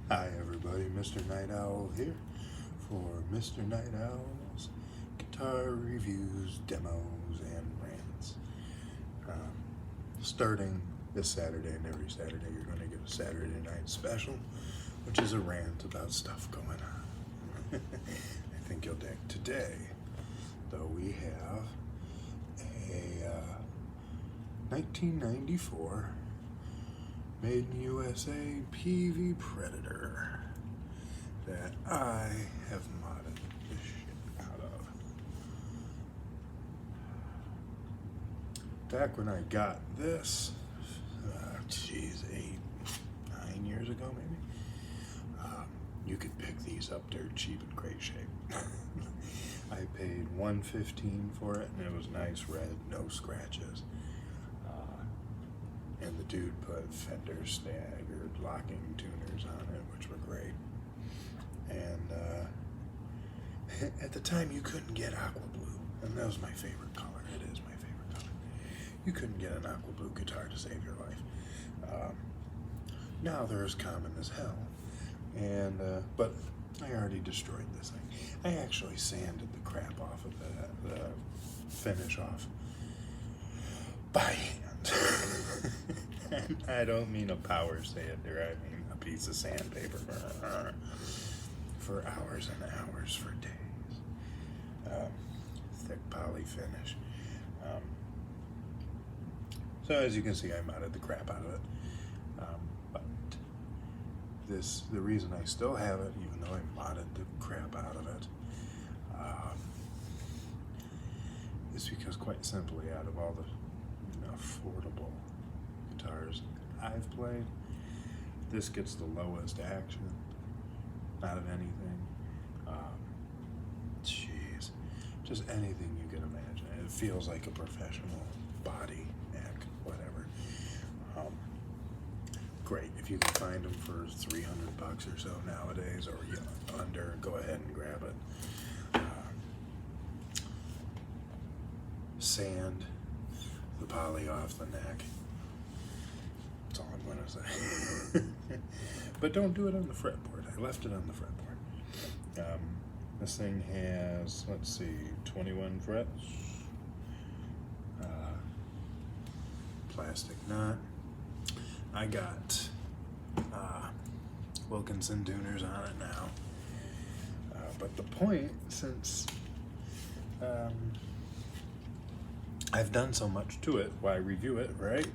Hi everybody, Mr. Night Owl here for Mr. Night Owl's guitar reviews, demos, and rants. Starting this Saturday, and every Saturday you're going to get a Saturday night special, which is a rant about stuff going on. I think you'll dig. Today, though, we have a 1994 Made in USA Peavey Predator that I have modded the shit out of. Back when I got this, 9 years ago maybe, you could pick these up dirt cheap in great shape. I paid $115 for it, and it was nice red, no scratches. And the dude put Fender staggered locking tuners on it, which were great. And at the time, you couldn't get aqua blue, and that was my favorite color. It is my favorite color. You couldn't get an aqua blue guitar to save your life. Now they're as common as hell. And but I already destroyed this thing. I actually sanded the crap off of the finish off by hand. And I don't mean a power sander, I mean a piece of sandpaper for hours and hours, for days. Thick poly finish. So as you can see, I modded the crap out of it. But the reason I still have it, even though I modded the crap out of it, is because, quite simply, out of all the affordable guitars I've played, this gets the lowest action out of anything. Just anything you can imagine. It feels like a professional body, neck, whatever. Great, if you can find them for $300 or so nowadays, or under, go ahead and grab it. Sand the poly off the neck. That's all I'm gonna say. But don't do it on the fretboard. I left it on the fretboard. This thing has, let's see, 21 frets. Plastic nut. I got Wilkinson tuners on it now. But the point, since I've done so much to it, why review it, right?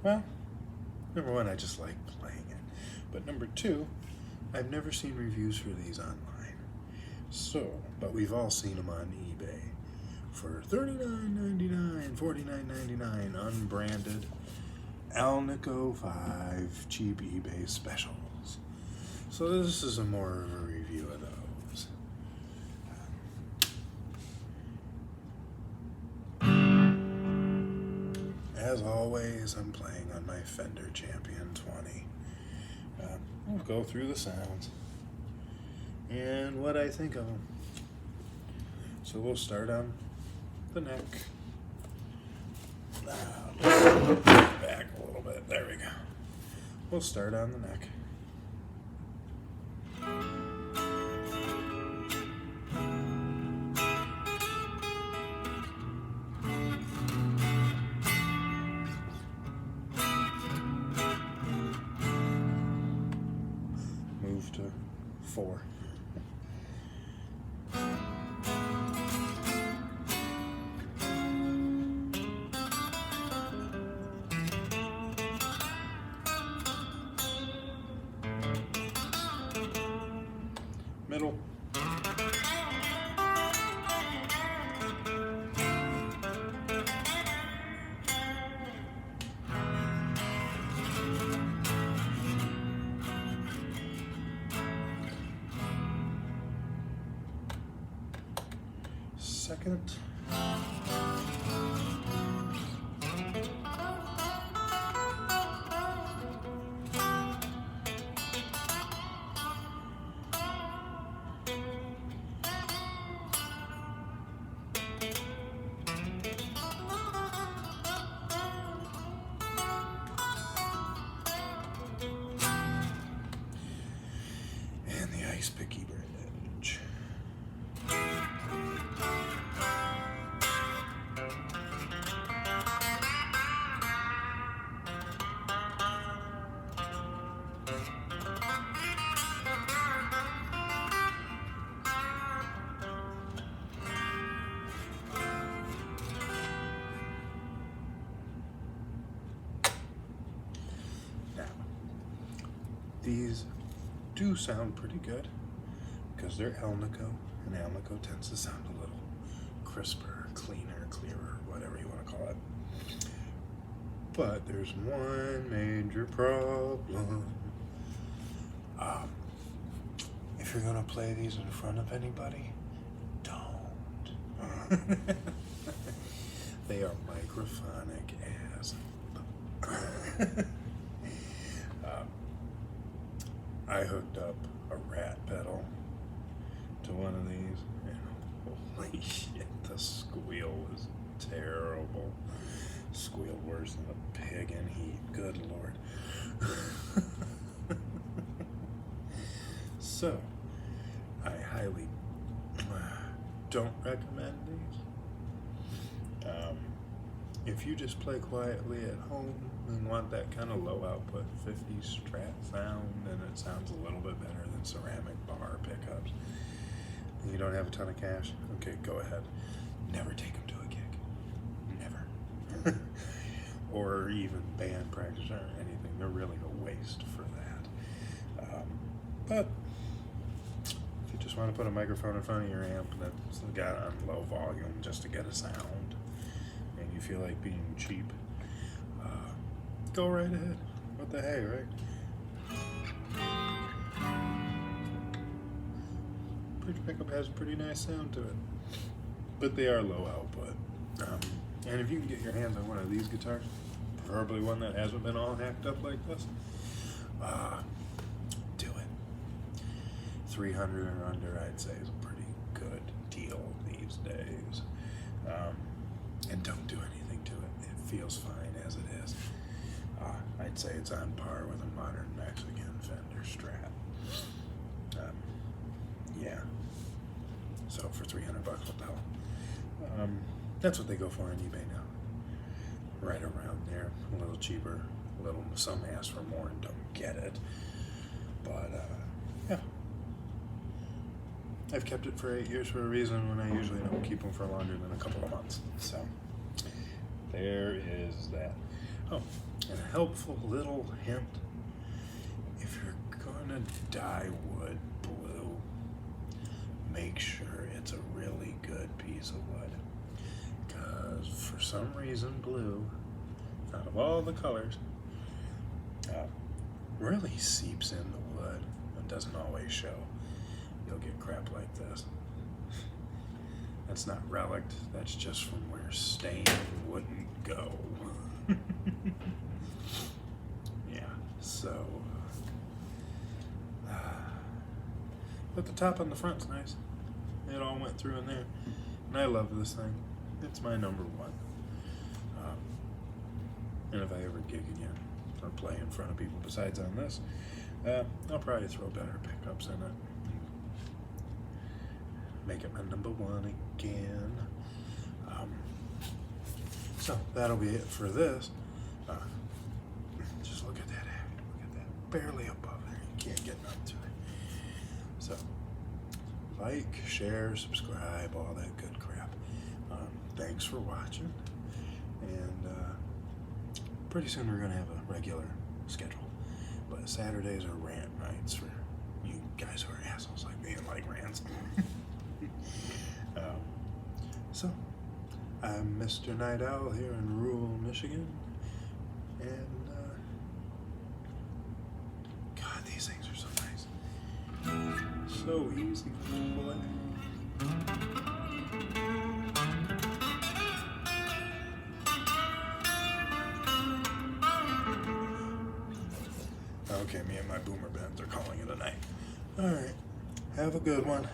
Well, number one, I just like playing it. But number two, I've never seen reviews for these online. But we've all seen them on eBay for $39.99, $49.99, unbranded Alnico 5 cheap eBay specials. So this is more of a review of those. As always, I'm playing on my Fender Champion 20. We'll go through the sounds and what I think of them. So we'll start on the neck. Back a little bit. There we go. We'll start on the neck. Move to 4. Middle. Second. nice picky bridge. Now, these do sound pretty good because they're Alnico, and Alnico tends to sound a little crisper, cleaner, clearer, whatever you want to call it. But there's one major problem. If you're gonna play these in front of anybody, don't. They are microphonic as. I hooked up a rat pedal to one of these, and holy shit, the squeal was terrible. Squealed worse than a pig in heat. Good Lord. So, I highly don't recommend these. If you just play quietly at home and want that kind of low output 50s Strat sound, and it sounds a little bit better than ceramic bar pickups, and you don't have a ton of cash, okay, go ahead. Never take them to a gig. Never. Or even band practice or anything. They're really a waste for that. But if you just want to put a microphone in front of your amp that's got on low volume just to get a sound, and you feel like being cheap, go right ahead. What the hey, right? Bridge pickup has a pretty nice sound to it, but they are low output. And if you can get your hands on one of these guitars, preferably one that hasn't been all hacked up like this, do it. 300 or under, I'd say, is a pretty good deal these days. And don't do anything to it. It feels fine as it is. I'd say it's on par with a modern Mexican Fender Strat. Yeah. So for 300 bucks, what the hell? That's what they go for on eBay now. Right around there, a little cheaper, some ask for more and don't get it. But yeah, I've kept it for 8 years for a reason when I usually don't keep them for longer than a couple of months. So there is that. Oh, and a helpful little hint: if you're gonna dye wood blue, make sure it's a really good piece of wood. Because for some reason, blue, out of all the colors, really seeps in the wood and doesn't always show. You'll get crap like this. That's not relict, that's just from where stain wouldn't go. Yeah, so. But the top on the front's nice. It all went through in there. And I love this thing. It's my number one. And if I ever gig again or play in front of people besides on this, I'll probably throw better pickups in it. Make it my number one again. So that'll be it for this. Just look at that. Look at that. Barely above there. You can't get up to it. So like, share, subscribe, all that good crap. Thanks for watching, and pretty soon we're going to have a regular schedule, but Saturdays are rant nights for you guys who are assholes like me and like rants. So, I'm Mr. Night Owl here in rural Michigan, and God, these things are so nice. So easy to play. Okay, me and my boomer bands are calling it a night. Alright, have a good one.